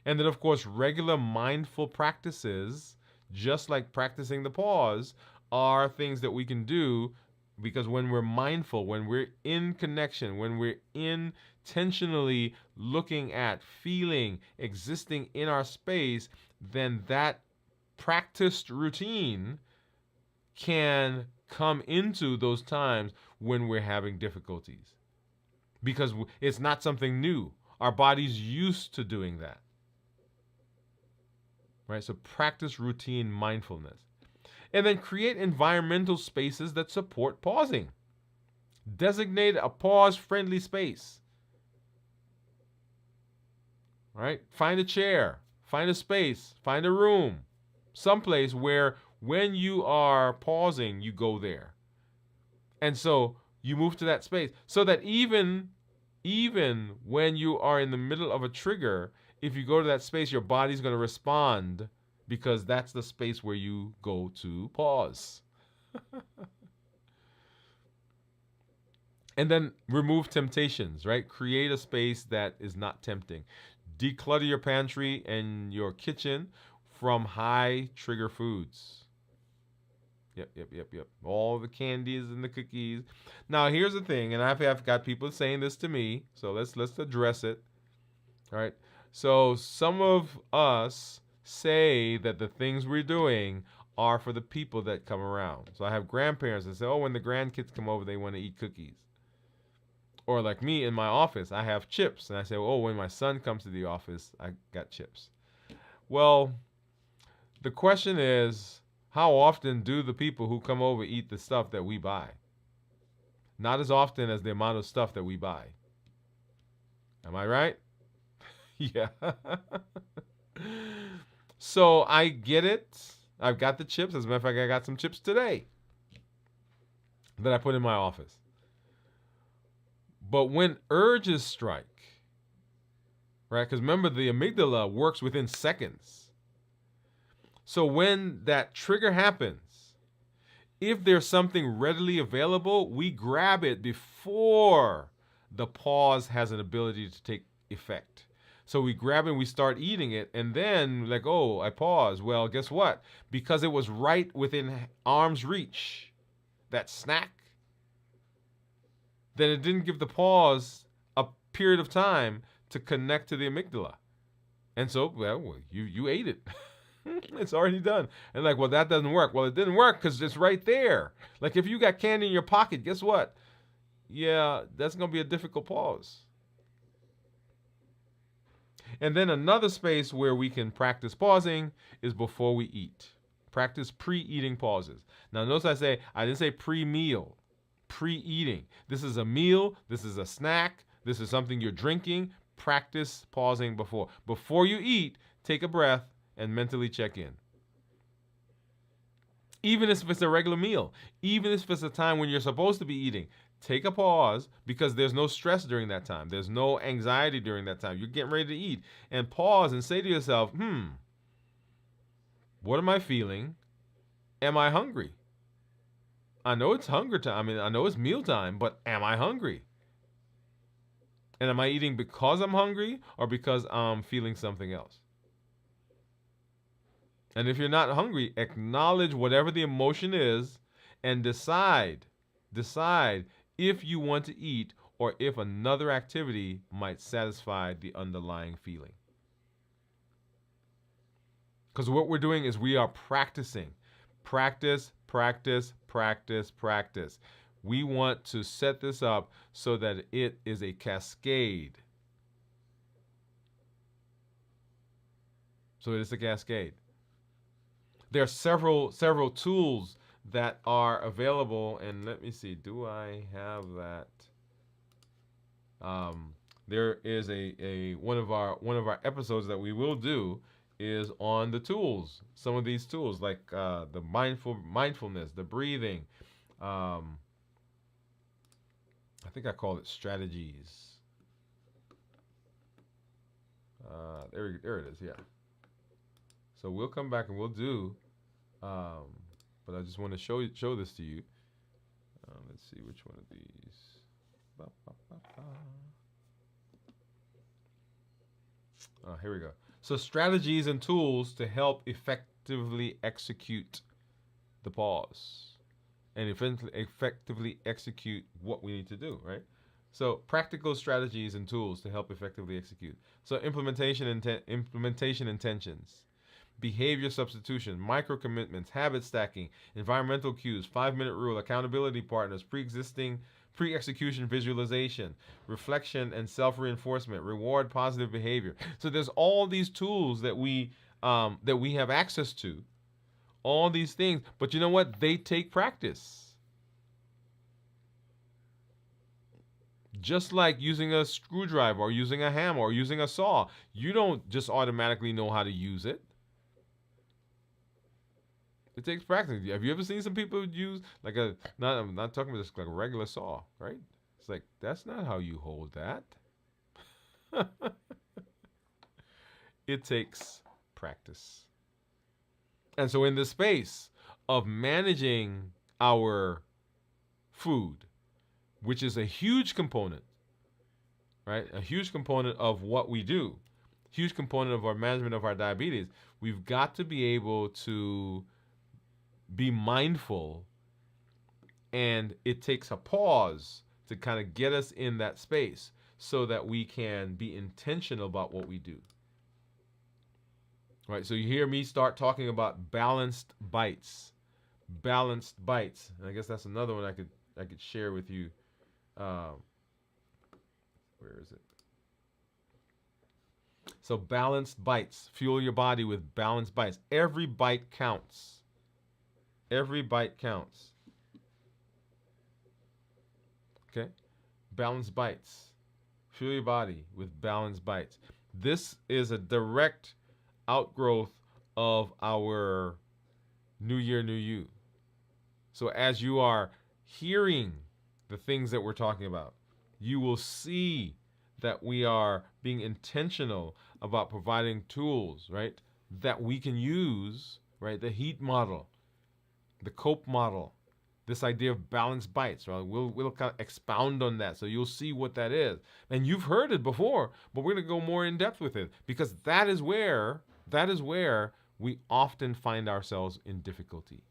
And then, of course, regular mindful practices, just like practicing the pause, are things that we can do because when we're mindful, when we're in connection, when we're intentionally looking at, feeling, existing in our space, then that practiced routine can come into those times when we're having difficulties because it's not something new. Our body's used to doing that. Right? So practice routine mindfulness. And then create environmental spaces that support pausing. Designate a pause-friendly space. Right? Find a chair, find a space, find a room, someplace where when you are pausing, you go there. And so you move to that space so that even when you are in the middle of a trigger, if you go to that space, your body's going to respond because that's the space where you go to pause. And then remove temptations, right? Create a space that is not tempting. Declutter your pantry and your kitchen from high trigger foods. Yep. All the candies and the cookies. Now, here's the thing, and I've got people saying this to me, so let's address it. All right. So some of us say that the things we're doing are for the people that come around. So I have grandparents that say, "Oh, when the grandkids come over, they want to eat cookies." Or like me in my office, I have chips, and I say, "Oh, when my son comes to the office, I got chips." Well, the question is, how often do the people who come over eat the stuff that we buy? Not as often as the amount of stuff that we buy. Am I right? Yeah. So I get it. I've got the chips. As a matter of fact, I got some chips today that I put in my office. But when urges strike, right? Because remember, the amygdala works within seconds. So when that trigger happens, if there's something readily available, we grab it before the pause has an ability to take effect. So we grab it and we start eating it, and then like, oh, I pause. Well, guess what? Because it was right within arm's reach, that snack, then it didn't give the pause a period of time to connect to the amygdala. And so, well, you ate it. It's already done. And like, well, that doesn't work. Well, it didn't work because it's right there. Like if you got candy in your pocket, guess what? Yeah, that's going to be a difficult pause. And then another space where we can practice pausing is before we eat. Practice pre-eating pauses. Now, notice I didn't say pre-meal, pre-eating. This is a meal. This is a snack. This is something you're drinking. Practice pausing before. Before you eat, take a breath and mentally check in. Even if it's a regular meal, even if it's a time when you're supposed to be eating, take a pause because there's no stress during that time. There's no anxiety during that time. You're getting ready to eat. And pause and say to yourself, what am I feeling? Am I hungry? I know it's hunger time. I mean, I know it's meal time, but am I hungry? And am I eating because I'm hungry or because I'm feeling something else? And if you're not hungry, acknowledge whatever the emotion is and decide if you want to eat or if another activity might satisfy the underlying feeling. Because what we're doing is we are practicing. Practice. We want to set this up so that it is a cascade. So it is a cascade. There are several tools that are available, and let me see. Do I have that? There is a one of our episodes that we will do is on the tools. Some of these tools, like the mindfulness, the breathing. I think I call it strategies. There it is. Yeah. So we'll come back and we'll do. But I just want to show this to you. Let's see which one of these. Here we go. So strategies and tools to help effectively execute the pause and effectively execute what we need to do, right? So practical strategies and tools to help effectively execute. So implementation intentions, behavior substitution, micro commitments, habit stacking, environmental cues, 5-minute rule, accountability partners, pre-execution visualization, reflection and self-reinforcement, reward positive behavior. So there's all these tools that we have access to, all these things. But you know what? They take practice. Just like using a screwdriver or using a hammer or using a saw, you don't just automatically know how to use it. It takes practice. Have you ever seen some people use like I'm not talking about just like a regular saw, right? It's like, that's not how you hold that. It takes practice. And so in the space of managing our food, which is a huge component, right? A huge component of what we do, huge component of our management of our diabetes, we've got to be able to be mindful, and it takes a pause to kind of get us in that space so that we can be intentional about what we do. Right, so you hear me start talking about balanced bites. Balanced bites. And I guess that's another one I could share with you. Where is it? So balanced bites. Fuel your body with balanced bites. Every bite counts. Every bite counts. Okay? Balanced bites. Fuel your body with balanced bites. This is a direct outgrowth of our New Year, New You. So as you are hearing the things that we're talking about, you will see that we are being intentional about providing tools, right, that we can use, right? The HEAT model, the COPE model, this idea of balanced bites, right? We'll kind of expound on that, so you'll see what that is. And you've heard it before, but we're going to go more in depth with it, because that is where we often find ourselves in difficulty.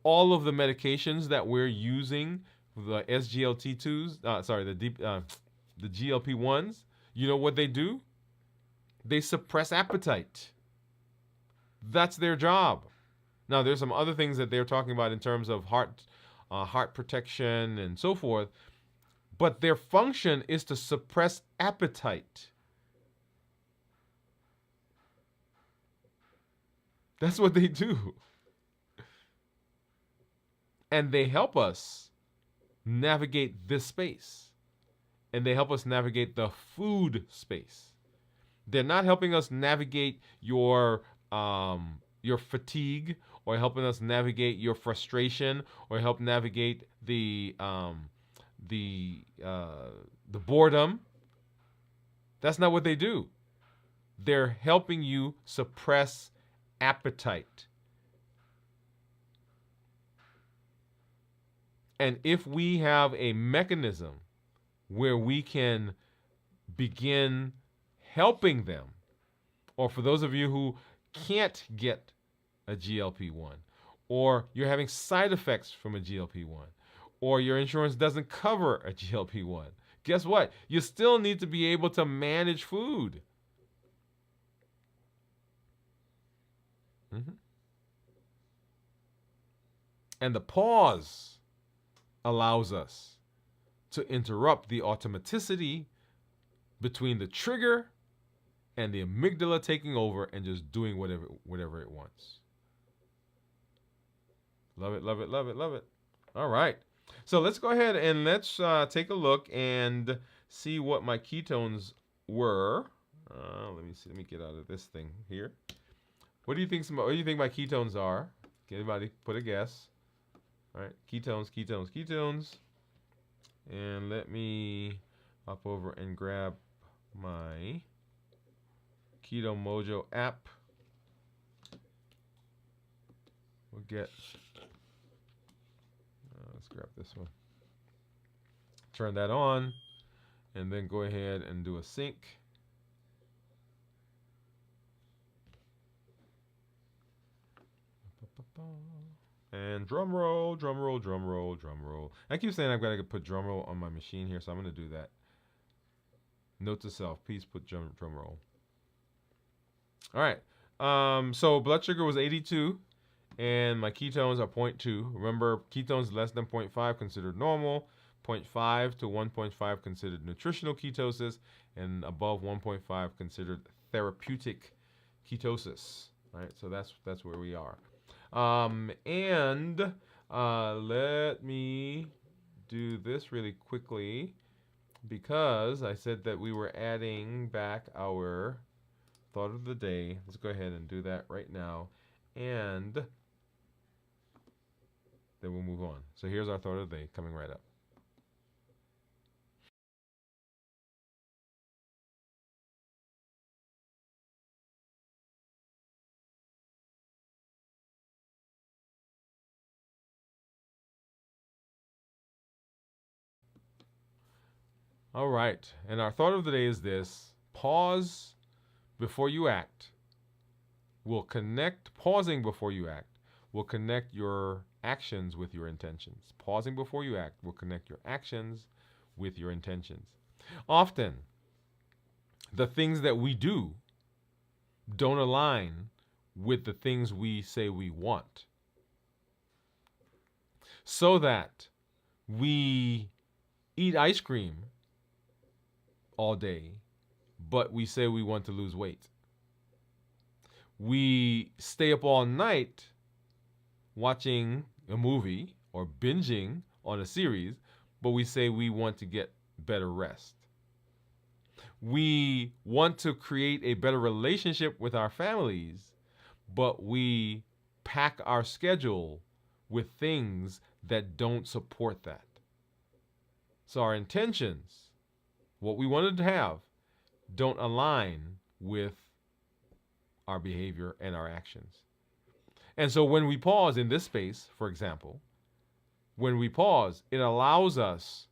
All of the medications that we're using, the SGLT2s, the GLP-1s, you know what they do? They suppress appetite. That's their job. Now, there's some other things that they're talking about in terms of heart protection and so forth, but their function is to suppress appetite. That's what they do. And they help us navigate this space. And they help us navigate the food space. They're not helping us navigate your fatigue, or helping us navigate your frustration, or help navigate the boredom. That's not what they do. They're helping you suppress appetite. And if we have a mechanism where we can begin helping them, or for those of you who can't get a GLP-1, or you're having side effects from a GLP-1, or your insurance doesn't cover a GLP-1, guess what? You still need to be able to manage food. And the pause allows us to interrupt the automaticity between the trigger and the amygdala taking over and just doing whatever it wants. Love it, love it, love it, love it. All right. So let's go ahead and let's take a look and see what my ketones were. Let me see. Let me get out of this thing here. What do you think my ketones are? Can anybody put a guess? All right. Ketones, ketones, ketones. And let me hop over and grab my Keto Mojo app. We'll get, let's grab this one. Turn that on, and then go ahead and do a sync. And drum roll, drum roll, drum roll, drum roll. I keep saying I've got to put drum roll on my machine here, so I'm going to do that. Note to self, please put drum roll. All right. So blood sugar was 82, and my ketones are 0.2. Remember, ketones less than 0.5 considered normal, 0.5 to 1.5 considered nutritional ketosis, and above 1.5 considered therapeutic ketosis. All right, so that's where we are. And let me do this really quickly because I said that we were adding back our thought of the day. Let's go ahead and do that right now. And then we'll move on. So here's our thought of the day coming right up. All right. And our thought of the day is this: pause before you act will connect, pausing before you act will connect your actions with your intentions. Pausing before you act will connect your actions with your intentions. Often, the things that we do don't align with the things we say we want. So that we eat ice cream all day, but we say we want to lose weight. We stay up all night watching a movie or binging on a series, but we say we want to get better rest. We want to create a better relationship with our families, but we pack our schedule with things that don't support that. So our intentions, what we wanted to have, don't align with our behavior and our actions. And so when we pause in this space, for example, when we pause, it allows us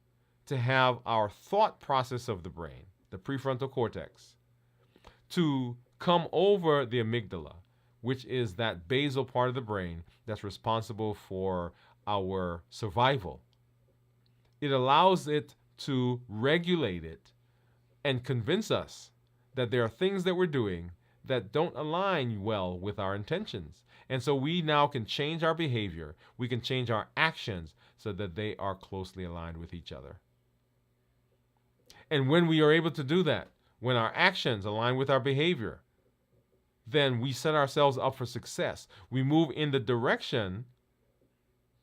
to have our thought process of the brain, the prefrontal cortex, to come over the amygdala, which is that basal part of the brain that's responsible for our survival. It allows it to regulate it and convince us that there are things that we're doing that don't align well with our intentions. And so we now can change our behavior. We can change our actions so that they are closely aligned with each other. And when we are able to do that, when our actions align with our behavior, then we set ourselves up for success. We move in the direction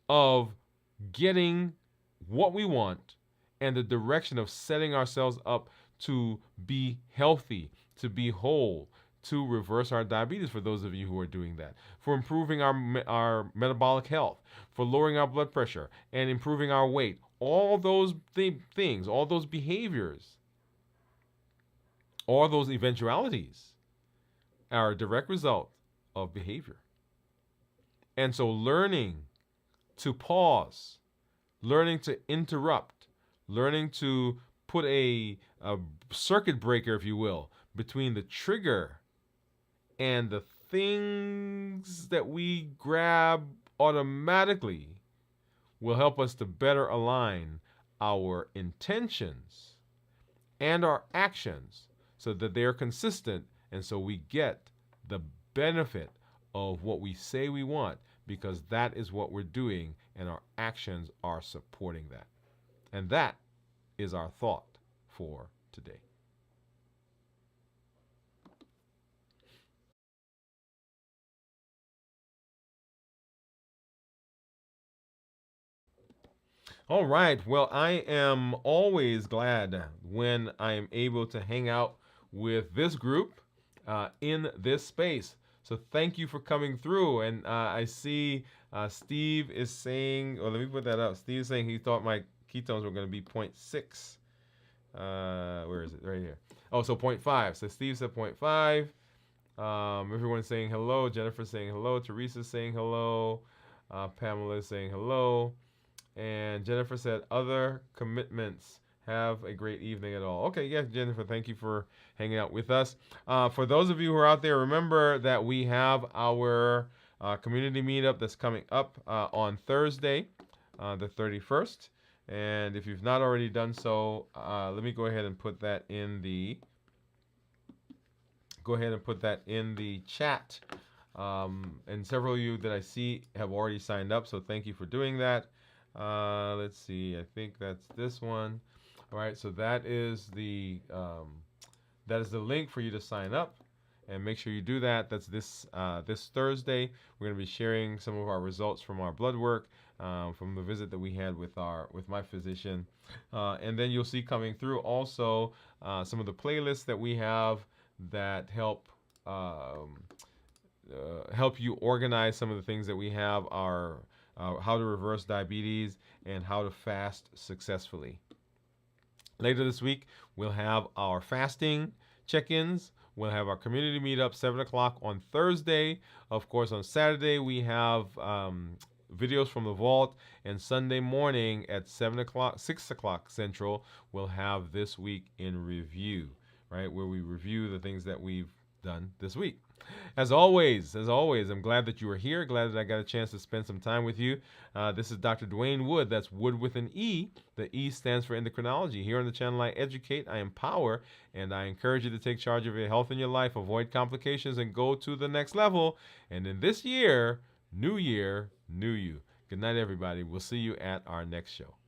of getting what we want and the direction of setting ourselves up to be healthy, to be whole, to reverse our diabetes, for those of you who are doing that, for improving our metabolic health, for lowering our blood pressure and improving our weight. All those things, all those behaviors, all those eventualities are a direct result of behavior. And so learning to pause, learning to interrupt, learning to put a circuit breaker, if you will, between the trigger and the things that we grab automatically will help us to better align our intentions and our actions so that they are consistent, and so we get the benefit of what we say we want, because that is what we're doing and our actions are supporting that. And that is our thought for today. All right. Well, I am always glad when I am able to hang out with this group in this space. So thank you for coming through. And I see Steve is saying, let me put that up. Steve is saying he thought my ketones were going to be 0.6. Where is it? Right here. Oh, so 0.5. So Steve said 0.5. Everyone's saying hello. Jennifer's saying hello. Teresa's saying hello. Pamela's saying hello. And Jennifer said, other commitments. Have a great evening at all. Okay, yeah, Jennifer, thank you for hanging out with us. For those of you who are out there, remember that we have our community meetup that's coming up on Thursday, the 31st. And if you've not already done so, let me go ahead and put that in the chat. And several of you that I see have already signed up, so thank you for doing that. Let's see, I think that's this one. All right, so that is the link for you to sign up, and make sure you do that. That's this Thursday. We're going to be sharing some of our results from our blood work, from the visit that we had with my physician, and then you'll see coming through also some of the playlists that we have that help you organize some of the things that we have, our how to reverse diabetes and how to fast successfully. Later this week, we'll have our fasting check-ins. We'll have our community meetup 7 o'clock on Thursday. Of course, on Saturday, we have videos from the vault. And Sunday morning at 6 o'clock Central, we'll have This Week in Review, right, where we review the things that we've done this week. As always, I'm glad that you are here. Glad that I got a chance to spend some time with you. This is Dr. Dwain Woode. That's Wood with an E. The E stands for endocrinology. Here on the channel, I educate, I empower, and I encourage you to take charge of your health and your life, avoid complications, and go to the next level. And in this year, new you. Good night, everybody. We'll see you at our next show.